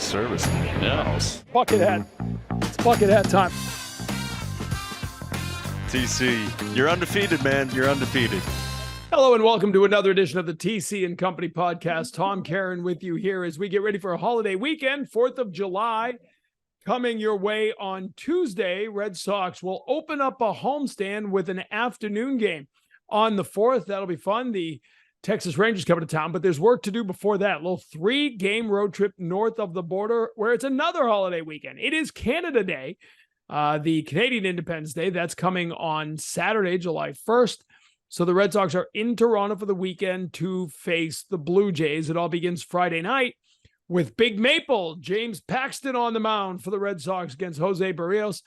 service in the house. Bucket hat. It's bucket hat time. TC, you're undefeated, man. You're undefeated. Hello and welcome to another edition of the TC and Company podcast. Tom Karen with you here as we get ready for a holiday weekend, 4th of July. Coming your way on Tuesday, Red Sox will open up a homestand with an afternoon game on the 4th. That'll be fun. The Texas Rangers coming to town, but there's work to do before that. A little 3-game road trip north of the border where it's another holiday weekend. It is Canada Day, the Canadian Independence Day. That's coming on Saturday, July 1st. So the Red Sox are in Toronto for the weekend to face the Blue Jays. It all begins Friday night with Big Maple, James Paxton on the mound for the Red Sox against Jose Berrios.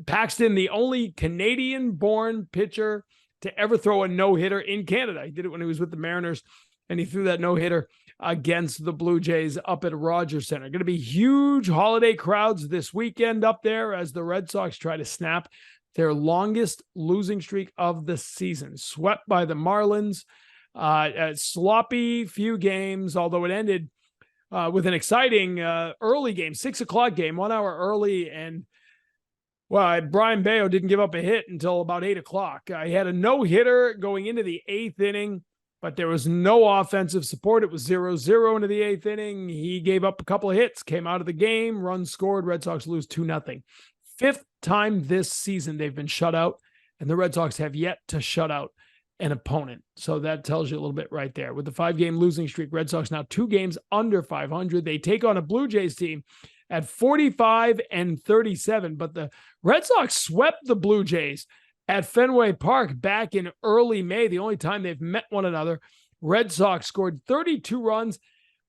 Paxton, the only Canadian-born pitcher to ever throw a no-hitter in Canada. He did it when he was with the Mariners, and he threw that no-hitter against the Blue Jays up at Rogers Center. Going to be huge holiday crowds this weekend up there as the Red Sox try to snap their longest losing streak of the season. Swept by the Marlins. A sloppy few games, although it ended with an exciting early game, 6 o'clock game, 1 hour early. And well, Brian Bayo didn't give up a hit until about 8 o'clock. He had a no-hitter going into the 8th inning, but there was no offensive support. It was 0-0 into the 8th inning. He gave up a couple of hits, came out of the game, runs scored. Red Sox lose 2-0. 5th time this season they've been shut out, and the Red Sox have yet to shut out an opponent. So that tells you a little bit right there. With the 5-game losing streak, Red Sox now 2 games under 500. They take on a Blue Jays team at 45-37, but the Red Sox swept the Blue Jays at Fenway Park back in early May, the only time they've met one another. Red Sox scored 32 runs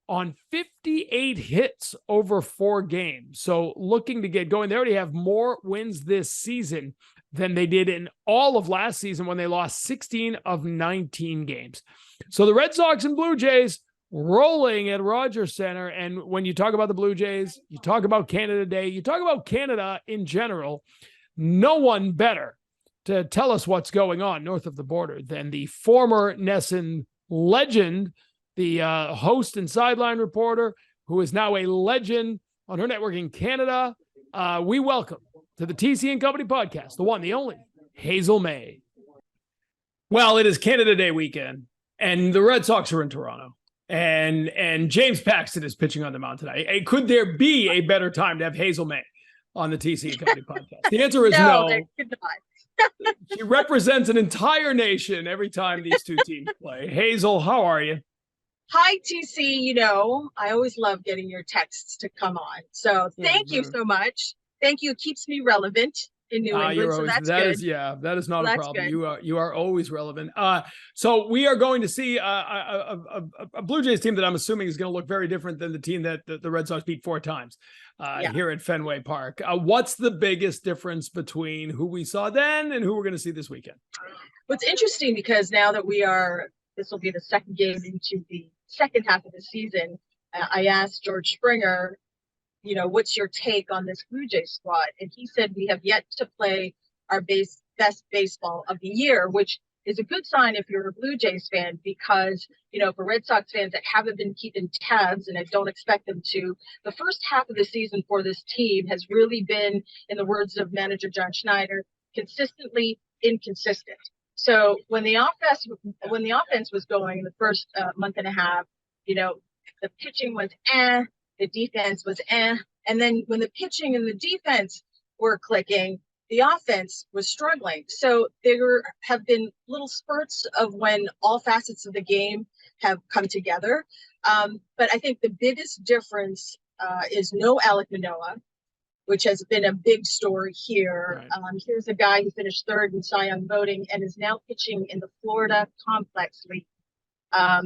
on 58 hits over 4 games. So looking to get going. They already have more wins this season than they did in all of last season when they lost 16 of 19 games. So the Red Sox and Blue Jays rolling at Rogers Center. And when you talk about the Blue Jays, you talk about Canada Day, you talk about Canada in general, no one better to tell us what's going on north of the border than the former NESN legend, the host and sideline reporter, who is now a legend on her network in Canada. We welcome to the TC and Company podcast, the one, the only, Hazel May. Well, it is Canada Day weekend, and the Red Sox are in Toronto. And James Paxton is pitching on the mound tonight. Could there be a better time to have Hazel May on the TC and Company podcast? The answer is no. There could not. She represents an entire nation every time these two teams play. Hazel, how are you? Hi, TC. You know, I always love getting your texts to come on. So thank you so much. Thank you. It keeps me relevant in New England. So that's good. That is not a problem. Good. You are always relevant. So we are going to see a Blue Jays team that I'm assuming is going to look very different than the team that the Red Sox beat 4 times here at Fenway Park. What's the biggest difference between who we saw then and who we're going to see this weekend? What's interesting, because now that this will be the second game into the second half of the season, I asked George Springer, you know, what's your take on this Blue Jay squad? And he said, we have yet to play our best baseball of the year, which is a good sign if you're a Blue Jays fan, because, you know, for Red Sox fans that haven't been keeping tabs, and I don't expect them to, the first half of the season for this team has really been, in the words of manager John Schneider, consistently inconsistent. So when the offense was going in the first month and a half, you know, the pitching was the defense was and then when the pitching and the defense were clicking, the offense was struggling. So there have been little spurts of when all facets of the game have come together. But I think the biggest difference is no Alec Manoah, which has been a big story here. Right. Here's a guy who finished 3rd in Cy Young voting and is now pitching in the Florida Complex League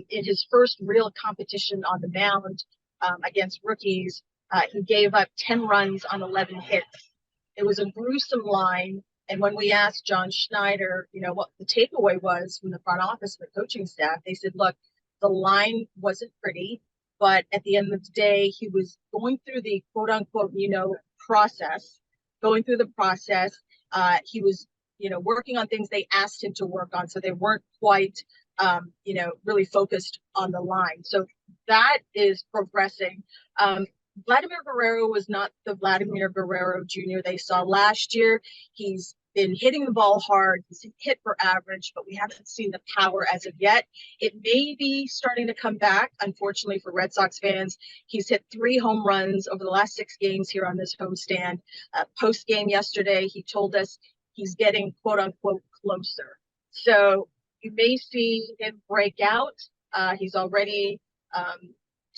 in his first real competition on the mound against rookies. He gave up 10 runs on 11 hits. It was a gruesome line. And when we asked John Schneider, you know, what the takeaway was from the front office and the coaching staff, they said, look, the line wasn't pretty, but at the end of the day, he was going through the quote unquote, you know, process, going through the process. He was, you know, working on things they asked him to work on. So they weren't quite, you know, really focused on the line. So that is progressing. Vladimir Guerrero was not the Vladimir Guerrero Jr. they saw last year. He's been hitting the ball hard. He's hit for average, but we haven't seen the power as of yet. It may be starting to come back, unfortunately, for Red Sox fans. He's hit 3 home runs over the last 6 games here on this homestand. Post-game yesterday, he told us he's getting, quote-unquote, closer. So you may see him break out. He's already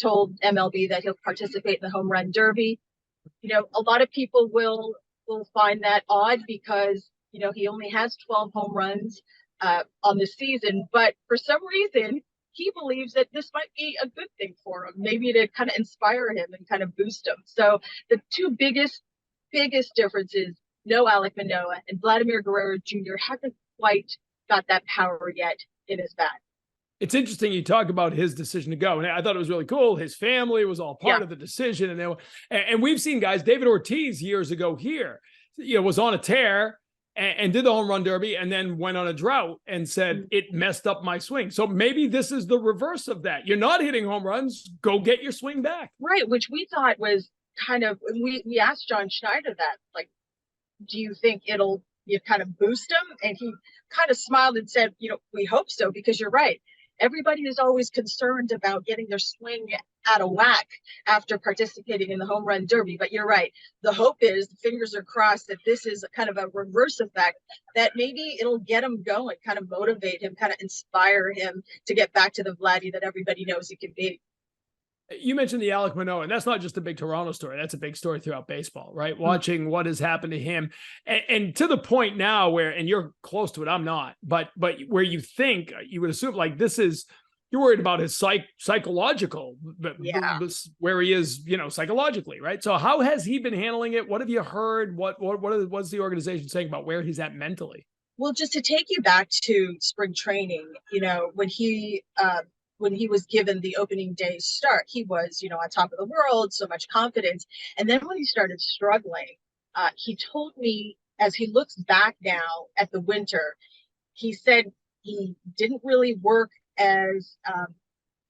told MLB that he'll participate in the home run derby. You know, a lot of people will find that odd because, you know, he only has 12 home runs on the season. But for some reason, he believes that this might be a good thing for him, maybe to kind of inspire him and kind of boost him. So the two biggest differences, no Alec Manoah, and Vladimir Guerrero Jr. hasn't quite got that power yet in his bat. It's interesting you talk about his decision to go, and I thought it was really cool. His family was all part of the decision, and we've seen guys. David Ortiz years ago here, you know, was on a tear and did the home run derby, and then went on a drought and said it messed up my swing. So maybe this is the reverse of that. You're not hitting home runs. Go get your swing back. Right, which we thought was kind of. We asked John Schneider that, like, do you think it'll kind of boost him? And he kind of smiled and said, you know, we hope so, because you're right. Everybody is always concerned about getting their swing out of whack after participating in the home run derby. But you're right. The hope is, the fingers are crossed, that this is kind of a reverse effect, that maybe it'll get him going, kind of motivate him, kind of inspire him to get back to the Vladdy that everybody knows he can be. You mentioned the Alec Manoah, and that's not just a big Toronto story. That's a big story throughout baseball, right? Watching what has happened to him, and to the point now where, and you're close to it, I'm not, but where you think, you would assume, like, this is, you're worried about his psychological, where he is, you know, psychologically, right? So how has he been handling it? What have you heard? What's the organization saying about where he's at mentally? Well, just to take you back to spring training, you know, when he was given the opening day start, he was, you know, on top of the world, so much confidence. And then when he started struggling, he told me, as he looks back now at the winter, he said he didn't really work as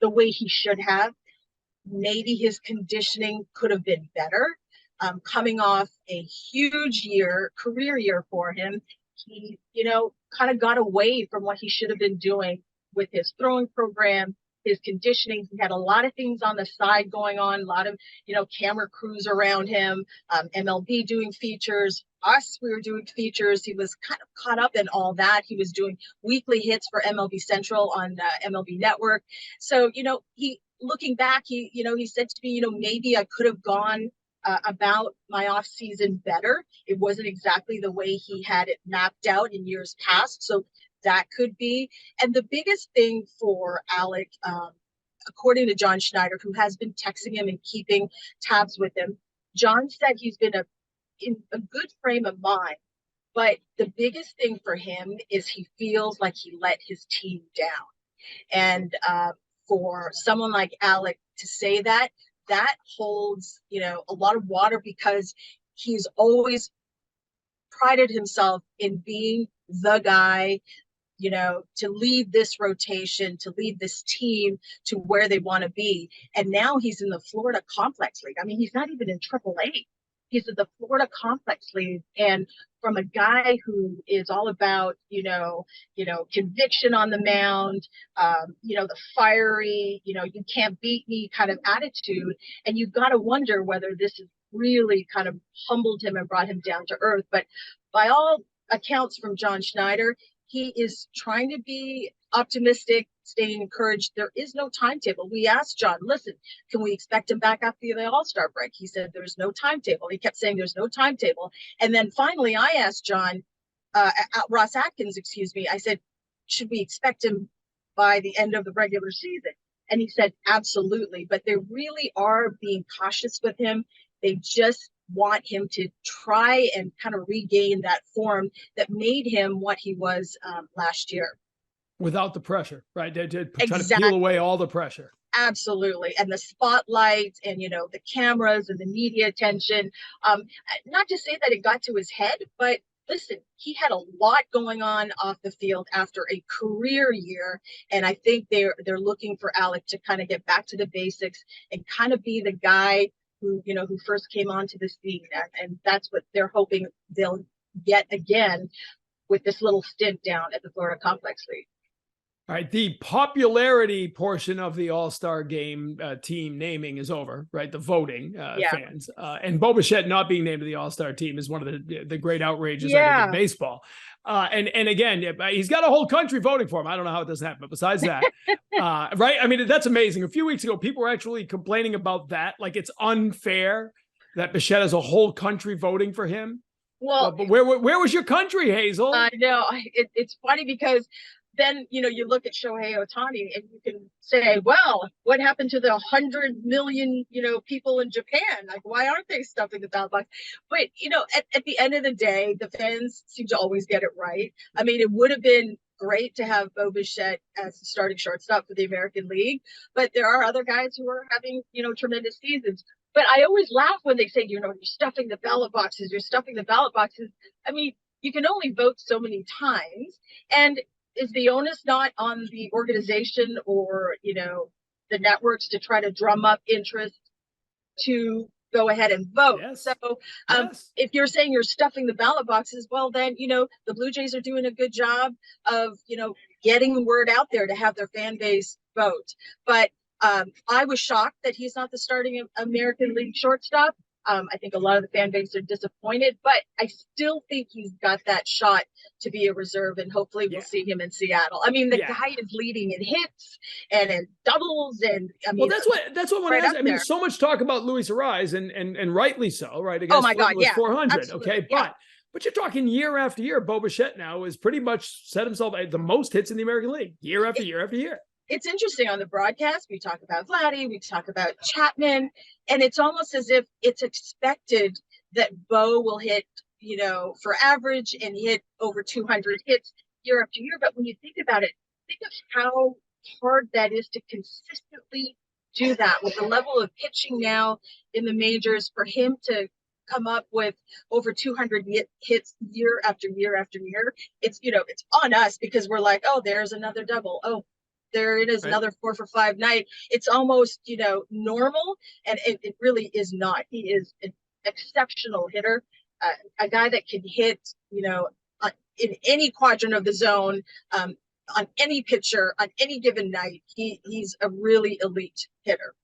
the way he should have. Maybe his conditioning could have been better. Coming off a huge career year for him, he, you know, kind of got away from what he should have been doing with his throwing program, his conditioning. He had a lot of things on the side going on, a lot of, you know, camera crews around him, MLB doing features, we were doing features. He was kind of caught up in all that. He was doing weekly hits for MLB Central on MLB Network. So, you know, looking back, he said to me, you know, maybe I could have gone about my off season better. It wasn't exactly the way he had it mapped out in years past. So that could be. And the biggest thing for Alec, according to John Schneider, who has been texting him and keeping tabs with him, John said he's been in a good frame of mind. But the biggest thing for him is he feels like he let his team down. And for someone like Alec to say that holds, you know, a lot of water, because he's always prided himself in being the guy, you know, to lead this rotation, to lead this team to where they want to be. And now he's in the Florida Complex League. I mean, he's not even in AAA. He's in the Florida Complex League. And from a guy who is all about, you know, conviction on the mound, you know, the fiery, you know, you can't beat me kind of attitude. And you've got to wonder whether this has really kind of humbled him and brought him down to earth. But by all accounts from John Schneider, he is trying to be optimistic, staying encouraged. There is no timetable. We asked John, listen, can we expect him back after the All-Star break? He said there's no timetable. He kept saying there's no timetable. And then finally I asked John, Ross Atkins, I said, should we expect him by the end of the regular season? And he said, absolutely. But they really are being cautious with him. They just want him to try and kind of regain that form that made him what he was last year. Without the pressure, right? They did try to peel away all the pressure. Absolutely. And the spotlight and, you know, the cameras and the media attention. Not to say that it got to his head, but listen, he had a lot going on off the field after a career year. And I think they're looking for Alec to kind of get back to the basics and kind of be the guy who first came onto the scene, and that's what they're hoping they'll get again with this little stint down at the Florida Complex League. All right, the popularity portion of the All-Star game team naming is over, right? The voting fans. And Bo Bichette not being named to the All-Star team is one of the great outrages, I think, in baseball. And again, he's got a whole country voting for him. I don't know how it doesn't happen, but besides that, right? I mean, that's amazing. A few weeks ago, people were actually complaining about that. Like, it's unfair that Bichette has a whole country voting for him. Well, but where was your country, Hazel? I know. It's funny because then, you look at Shohei Ohtani and you can say, well, what happened to the 100 million, people in Japan? Like, why aren't they stuffing the ballot box? But, at the end of the day, the fans seem to always get it right. I mean, it would have been great to have Bo Bichette as the starting shortstop for the American League, but there are other guys who are having, tremendous seasons. But I always laugh when they say, you're stuffing the ballot boxes, you're stuffing the ballot boxes. I mean, you can only vote so many times. And is the onus not on the organization or, the networks to try to drum up interest to go ahead and vote? Yes. So if you're saying you're stuffing the ballot boxes, well, then, the Blue Jays are doing a good job of, getting the word out there to have their fan base vote. But I was shocked that he's not the starting American League shortstop. I think a lot of the fan base are disappointed, but I still think he's got that shot to be a reserve, and hopefully we'll see him in Seattle. I mean, the guy is leading in hits and in doubles, and I mean, well, that's what right I mean, so much talk about Luis Arise, and rightly so, right? Oh my God, 400, absolutely. okay, but you're talking year after year. Bo Bichette now is pretty much set himself the most hits in the American League year after year after year. It's interesting on the broadcast. We talk about Vladdy, we talk about Chapman, and it's almost as if it's expected that Bo will hit, for average and hit over 200 hits year after year. But when you think about it, think of how hard that is to consistently do that with the level of pitching now in the majors, for him to come up with over 200 hits year after year after year. It's, it's on us because we're like, oh, there's another double. Oh, there it is, right. Another 4 for 5 night. It's almost, normal, and it really is not. He is an exceptional hitter, a guy that can hit, in any quadrant of the zone, on any pitcher, on any given night. He's a really elite hitter.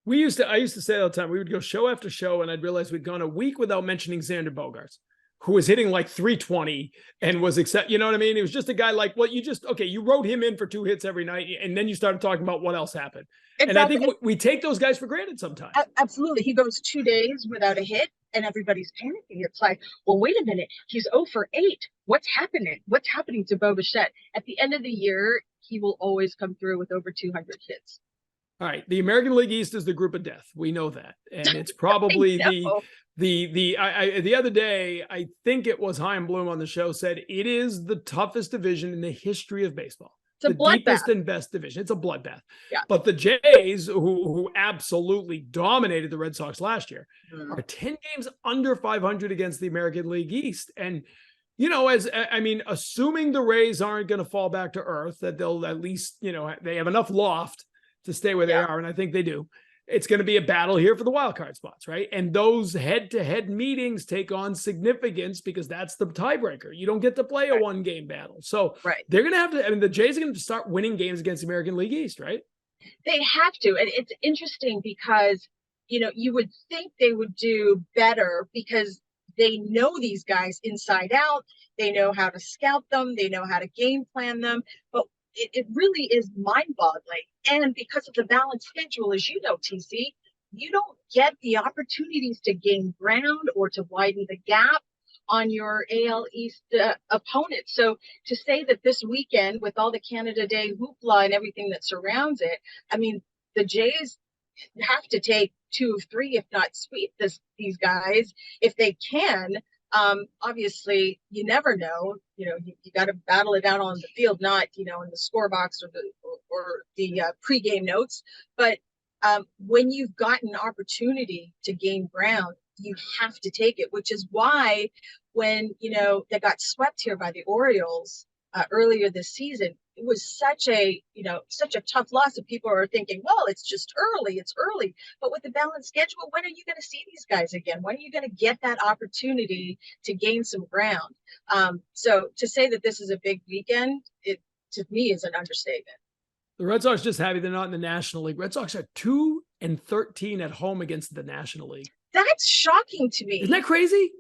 I used to say all the time, we would go show after show, and I'd realize we'd gone a week without mentioning Xander Bogaerts, who was hitting like 320 and was you know what I mean? It was just a guy like, well, you wrote him in for 2 hits every night, and then you started talking about what else happened. Exactly. And I think we take those guys for granted sometimes. Absolutely. He goes 2 days without a hit, and everybody's panicking. It's like, well, wait a minute. He's 0 for 8. What's happening? What's happening to Bo Bichette? At the end of the year, he will always come through with over 200 hits. All right. The American League East is the group of death. We know that. And it's probably the other day, I think it was Chaim Bloom on the show said it is the toughest division in the history of baseball. It's a bloodbath. Deepest and best division. It's a bloodbath. Yeah. But the Jays, who absolutely dominated the Red Sox last year, are 10 games under 500 against the American League East. And, assuming the Rays aren't going to fall back to earth, that they'll at least, they have enough loft to stay where they are, and I think they do. It's going to be a battle here for the wild card spots, right? And those head-to-head meetings take on significance because that's the tiebreaker. You don't get to play a one-game battle. So they're going to have to, the Jays are going to start winning games against the American League East, right? They have to. And it's interesting because, you would think they would do better because they know these guys inside out. They know how to scout them. They know how to game plan them. But it really is mind-boggling. And because of the balanced schedule, as you know, TC, you don't get the opportunities to gain ground or to widen the gap on your AL East opponent. So to say that this weekend, with all the Canada Day hoopla and everything that surrounds it, the Jays have to take 2 of 3, if not sweep these guys, if they can. Obviously, you never know. You got to battle it out on the field, not in the score box or the pregame notes. But when you've got an opportunity to gain ground, you have to take it. Which is why when they got swept here by the Orioles earlier this season, it was such a, such a tough loss that people are thinking, well, it's just early, it's early. But with the balanced schedule, when are you going to see these guys again? When are you going to get that opportunity to gain some ground? So to say that this is a big weekend, it to me is an understatement. The Red Sox just happy they're not in the National League. Red Sox are 2-13 at home against the National League. That's shocking to me. Isn't that crazy?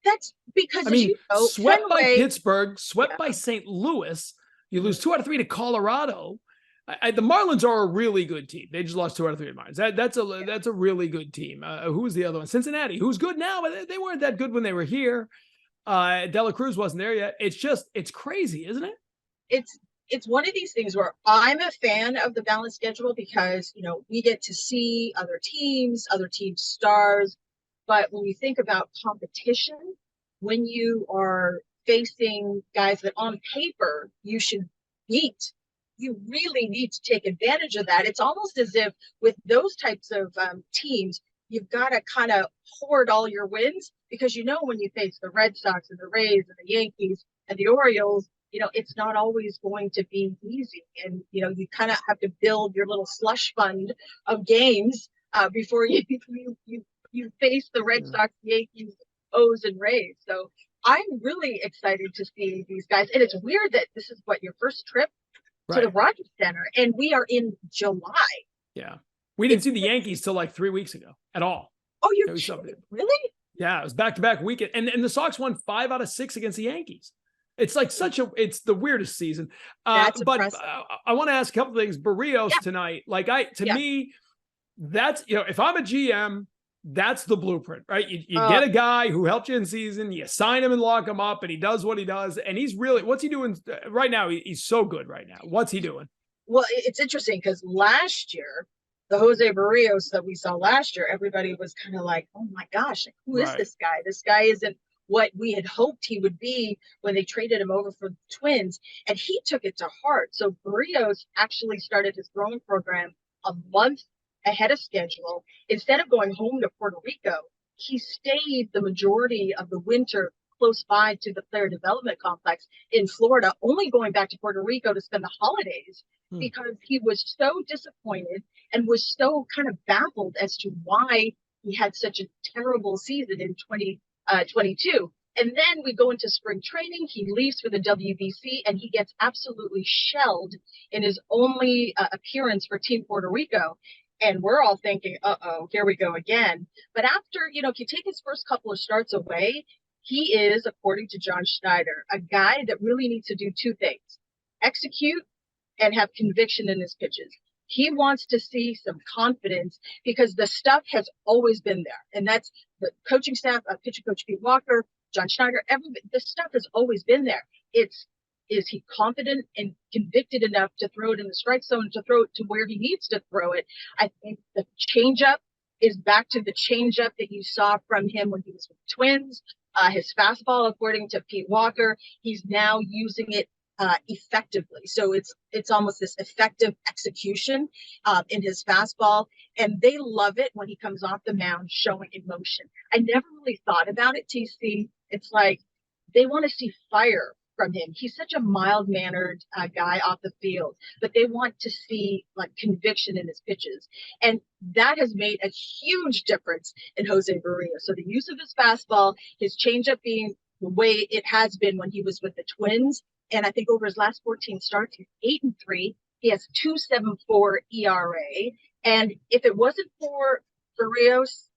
That's because, I mean, swept by Fenway, Pittsburgh, swept by St. Louis. You lose 2 out of 3 to Colorado. The Marlins are a really good team. They just lost 2 out of 3 to Marlins. That's a really good team. Who was the other one? Cincinnati, who's good now, but they weren't that good when they were here. Dela Cruz wasn't there yet. It's crazy, isn't it? It's one of these things where I'm a fan of the balanced schedule because, we get to see other teams stars. But when you think about competition, when you are facing guys that on paper you should beat, you really need to take advantage of that. It's almost as if with those types of teams, you've got to kind of hoard all your wins because when you face the Red Sox and the Rays and the Yankees and the Orioles, it's not always going to be easy. And, you kind of have to build your little slush fund of games before you face the Red Sox, Yankees, O's, and Rays. So I'm really excited to see these guys. And it's weird that this is your first trip to the Rogers Center, and we are in July. Yeah. We didn't see the Yankees till like 3 weeks ago at all. Oh, you're kidding. Really? Yeah, it was back-to-back weekend. And the Sox won 5 out of 6 against the Yankees. It's like it's the weirdest season. That's but impressive. I want to ask a couple things. Berrios tonight, me, that's, if I'm a GM, that's the blueprint, right? You get a guy who helped you in season, you sign him and lock him up, and he does what he does. And he's really, what's he doing right now? He's so good right now. What's he doing? Well, it's interesting because last year, the Jose Berrios that we saw last year, everybody was kind of like, oh my gosh, who is this guy? This guy isn't what we had hoped he would be when they traded him over for the Twins. And he took it to heart. So Berrios actually started his throwing program a month ahead of schedule. Instead of going home to Puerto Rico, he stayed the majority of the winter close by to the player development complex in Florida, only going back to Puerto Rico to spend the holidays because he was so disappointed and was so kind of baffled as to why he had such a terrible season in 2022. And then we go into spring training. He leaves for the WBC and he gets absolutely shelled in his only appearance for Team Puerto Rico. And we're all thinking, here we go again. But after, if you take his first couple of starts away, he is, according to John Schneider, a guy that really needs to do 2 things: execute and have conviction in his pitches. He wants to see some confidence because the stuff has always been there. And that's the coaching staff, pitcher coach Pete Walker, John Schneider, the stuff has always been there. Is he confident and convicted enough to throw it in the strike zone, to throw it to where he needs to throw it? I think the changeup is back to the changeup that you saw from him when he was with the Twins. His fastball, according to Pete Walker, he's now using it effectively. So it's almost this effective execution in his fastball. And they love it when he comes off the mound showing emotion. I never really thought about it, TC. It's like they want to see fire from him. He's such a mild-mannered guy off the field, but they want to see conviction in his pitches. And that has made a huge difference in Jose Berrios. So the use of his fastball, his changeup being the way it has been when he was with the Twins. And I think over his last 14 starts, he's 8-3. He has 2.74 ERA. And if it wasn't for Berrios,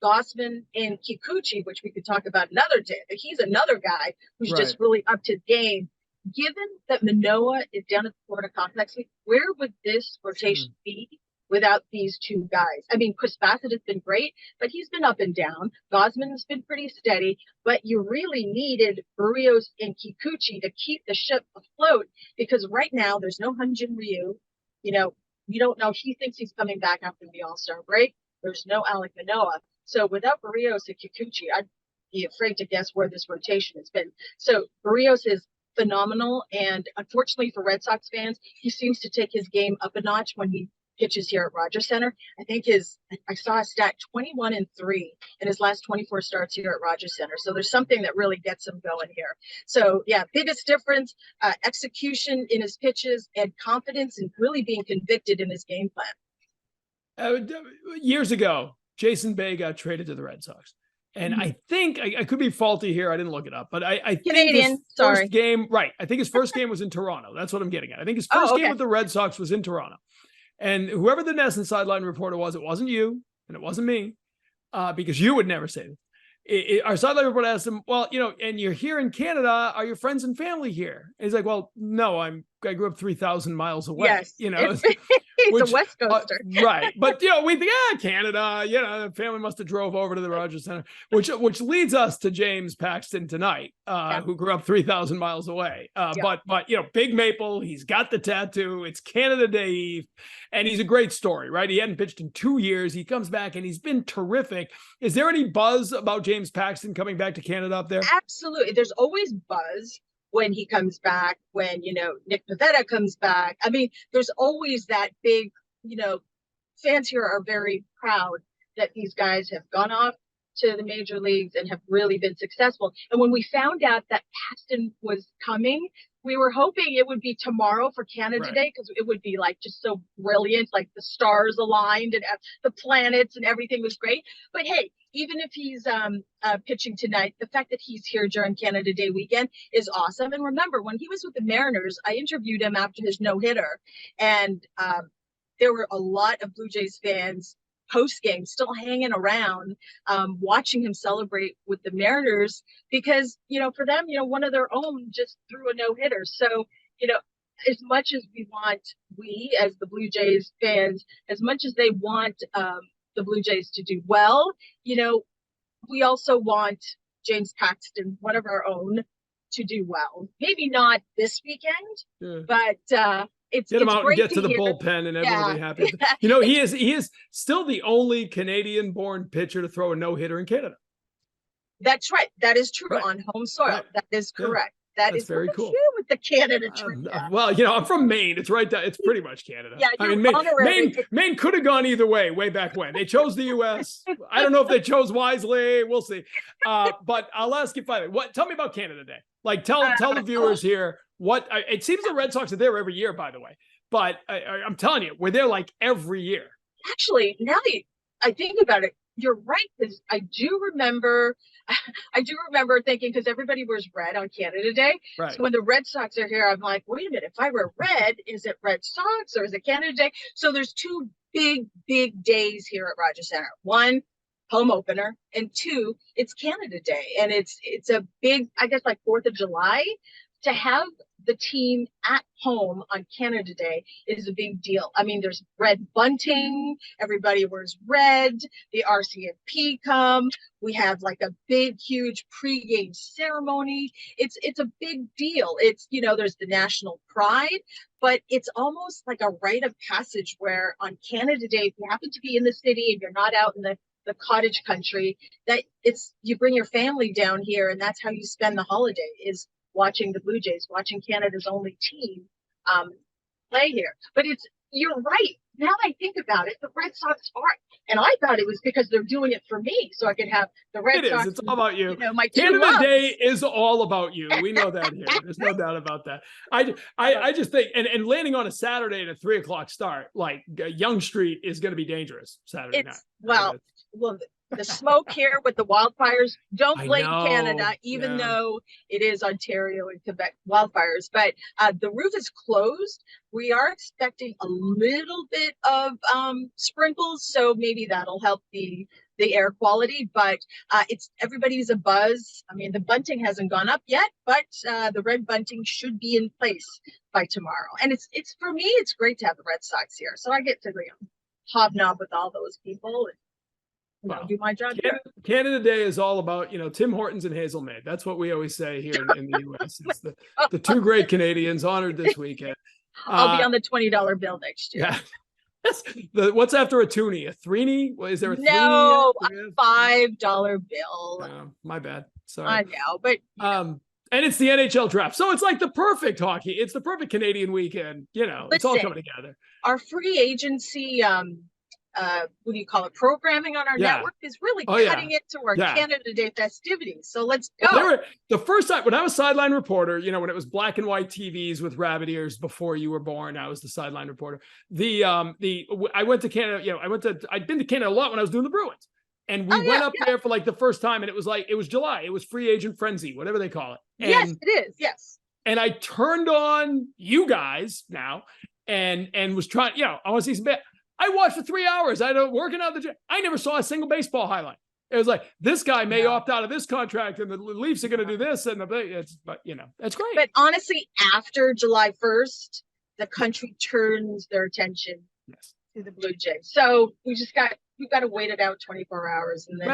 Gausman, and Kikuchi, which we could talk about another day, but he's another guy who's just really up to game. Given that Manoah is down at the Florida complex, where would this rotation be without these 2 guys? I mean, Chris Bassett has been great, but he's been up and down. Gausman has been pretty steady, but you really needed Berrios and Kikuchi to keep the ship afloat because right now there's no Hyun-Jin Ryu. You don't know. He thinks he's coming back after the All-Star break. There's no Alec Manoah. So without Berrios and Kikuchi, I'd be afraid to guess where this rotation has been. So Berrios is phenomenal. And unfortunately for Red Sox fans, he seems to take his game up a notch when he pitches here at Rogers Center. I think I saw a stat 21-3 in his last 24 starts here at Rogers Center. So there's something that really gets him going here. So yeah, biggest difference, execution in his pitches and confidence and really being convicted in his game plan. Years ago, Jason Bay got traded to the Red Sox. And I think I could be faulty here. I didn't look it up, but I think his first game, right. I think his first game was in Toronto. That's what I'm getting at. I think his first game with the Red Sox was in Toronto. And whoever the NESN sideline reporter was, it wasn't you and it wasn't me, because you would never say this. Our sideline reporter asked him, well, and you're here in Canada. Are your friends and family here? And he's like, well, no, I grew up 3,000 miles away. Yes, he's a West Coaster. Right. But, we think, Canada, the family must have drove over to the Rogers Center, which leads us to James Paxton tonight, who grew up 3,000 miles away. But Big Maple, he's got the tattoo. It's Canada Day Eve, and he's a great story, right? He hadn't pitched in 2 years. He comes back, and he's been terrific. Is there any buzz about James Paxton coming back to Canada up there? Absolutely. There's always buzz when he comes back, when, Nick Pivetta comes back. I mean, there's always that big, fans here are very proud that these guys have gone off to the major leagues and have really been successful. And when we found out that Paxton was coming, we were hoping it would be tomorrow for Canada Day, because it would be like just so brilliant, like the stars aligned and the planets and everything was great. But hey, even if he's pitching tonight, the fact that he's here during Canada Day weekend is awesome. And remember, when he was with the Mariners, I interviewed him after his no-hitter, and there were a lot of Blue Jays fans post-game still hanging around, watching him celebrate with the Mariners, because, for them, one of their own just threw a no-hitter. So, as much as we as the Blue Jays fans, as much as they want the Blue Jays to do well, we also want James Paxton, one of our own, to do well. Maybe not this weekend, but it's get him out and get to the hear. bullpen, and everyone will be happy. He is still the only Canadian-born pitcher to throw a no-hitter in Canada. That's right. That is true on home soil. Right. That is correct. That's very cool. With the Canada tree. Well, I'm from Maine. It's right down. It's pretty much Canada. Yeah, I mean, Maine could have gone either way back when. They chose the U.S. I don't know if they chose wisely. We'll see. But I'll ask you finally. Tell me about Canada Day. Like, tell the viewers here it seems the Red Sox are there every year, by the way. But I'm telling you, we're there like every year. Actually, now that I think about it, you're right, because I do remember thinking, because everybody wears red on Canada Day. Right. So when the Red Sox are here, I'm like, wait a minute, if I wear red, is it Red Sox or is it Canada Day? So there's two big days here at Rogers Center. One, home opener, and two, it's Canada Day. And it's a big, I guess, like 4th of July. To have the team at home on Canada Day is a big deal. I mean, there's red bunting. Everybody wears red. The RCMP come. We have like a big, huge pregame ceremony. It's a big deal. It's, there's the national pride, but it's almost like a rite of passage where on Canada Day, if you happen to be in the city and you're not out in the cottage country, that you bring your family down here, and that's how you spend the holiday, is watching the Blue Jays, watching Canada's only team play here. But you're right. Now that I think about it, the Red Sox are, and I thought it was because they're doing it for me, so I could have the Red Sox. It's all about you. My Canada Day is all about you. We know that here. There's no doubt about that. I just think, and landing on a Saturday at a 3:00 start, like Yonge Street, is going to be dangerous Saturday night. Well, the smoke here with the wildfires, don't blame Canada, even though it is Ontario and Quebec wildfires. But the roof is closed. We are expecting a little bit of sprinkles, so maybe that'll help the air quality. But everybody's a buzz. I mean, the bunting hasn't gone up yet, but the red bunting should be in place by tomorrow. And it's for me, it's great to have the Red Sox here, so I get to hobnob with all those people. Do my job. Canada Day is all about, Tim Hortons and Hazel May. That's what we always say here in the U.S. It's the two great Canadians honored this weekend. I'll be on the $20 bill next year. Yeah. What's after a toonie? A threenie? Is there a three? No, a $5 bill. My bad. Sorry. I know, but And it's the NHL draft. So it's like the perfect hockey. It's the perfect Canadian weekend. You know, it's all coming together. Our free agency, what do you call it? Programming on our network is really cutting it to our Canada Day festivities. So let's go. Well, the first time when I was sideline reporter, you know, when it was black and white TVs with rabbit ears before you were born, I was the sideline reporter. I went to Canada, you know, I'd been to Canada a lot when I was doing the Bruins. And we went up there for like the first time, and it was July. It was free agent frenzy, whatever they call it. And, yes, it is. Yes. And I turned on you guys now and was trying, you know, I want to see some. I watched for 3 hours. Working out the gym. I never saw a single baseball highlight. It was like, this guy may opt out of this contract, and the Leafs are going to do this, but you know, that's great. But honestly, after July 1st, the country turns their attention to the Blue Jays. So we've got to wait it out 24 hours, and then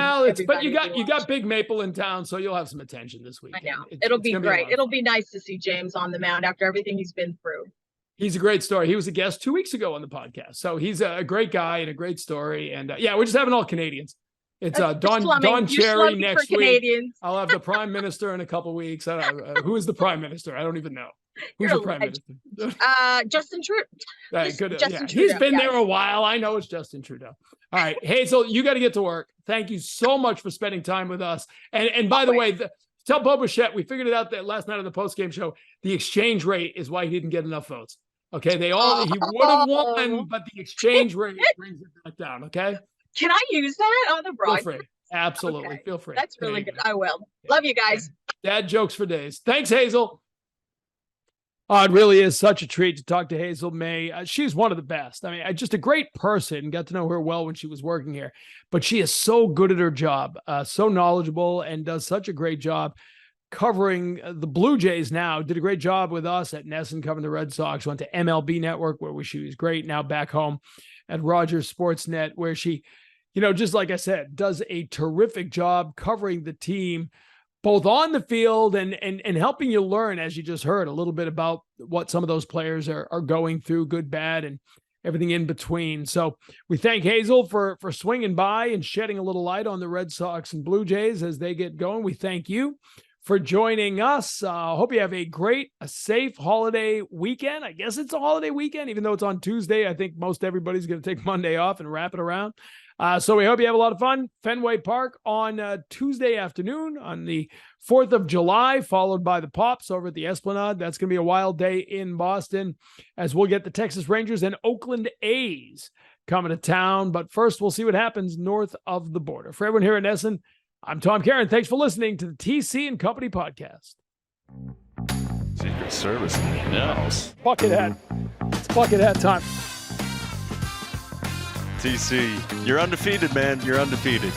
but you got Big Maple in town, so you'll have some attention this week. I know it'll be great. It'll be nice to see James on the mound after everything he's been through. He's a great story. He was a guest 2 weeks ago on the podcast, so he's a great guy and a great story. And we're just having all Canadians. It's Don Cherry next week. Canadians. I'll have the Prime Minister in a couple weeks. I don't know. Who is the Prime Minister? I don't even know. Who's the Prime Minister? Justin Trudeau. He's been there a while. I know it's Justin Trudeau. All right, Hazel, you got to get to work. Thank you so much for spending time with us. And by the way, tell Bo Bichette, we figured it out that last night on the post-game show, the exchange rate is why he didn't get enough votes. Okay, he would have won, but the exchange rate brings it back down. Okay. Can I use that on the broadcast? Feel free. Absolutely. Okay. Feel free. That's really good. I will. Love you guys. Dad jokes for days. Thanks, Hazel. Oh, it really is such a treat to talk to Hazel May. She's one of the best. I mean, just a great person. Got to know her well when she was working here, but she is so good at her job, so knowledgeable, and does such a great job covering the Blue Jays now. Did a great job with us at Nesson covering the Red Sox. Went to MLB Network, where she was great. Now back home at Rogers Sportsnet, where she, you know, just like I said, does a terrific job covering the team, both on the field and helping you learn, as you just heard, a little bit about what some of those players are going through, good, bad, and everything in between. So we thank Hazel for swinging by and shedding a little light on the Red Sox and Blue Jays as they get going. We thank you for joining us. Hope you have a safe holiday weekend. I guess it's a holiday weekend, even though it's on Tuesday. I think most everybody's going to take Monday off and wrap it around. So we hope you have a lot of fun. Fenway Park on Tuesday afternoon on the 4th of July, followed by the Pops over at the Esplanade. That's going to be a wild day in Boston, as we'll get the Texas Rangers and Oakland A's coming to town. But first, we'll see what happens north of the border. For everyone here in Essen, I'm Tom Karen. Thanks for listening to the TC and Company podcast. Secret Service in the house. Bucket hat. It's bucket hat time. TC, you're undefeated, man. You're undefeated.